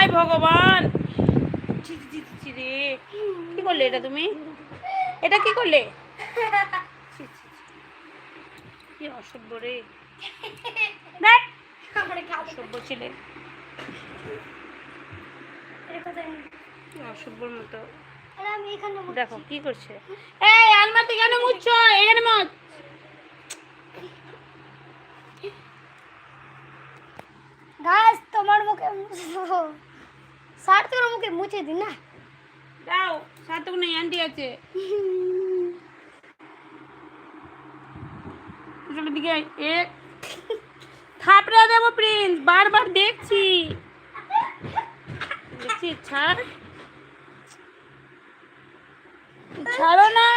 হায় ভগবান, রে কি করলে এটা তুমি? এটা কি করলে? কি অসভ্য রে, অসভ্য ছেলে, অসভ্যর মতো। দেখো কি করছে। এই আলমারিতে কেন মুছছো? এখানে মুছ। গাছ তোমার মুখে স্যার তোমার মুখে মুছে দিন না। দাও, সাথে নেই, আন্টি আছে। দিকে এক থাপড়া দেবো প্রিন্স, বারবার দেখছি। ছাড়, ছাড়ো না।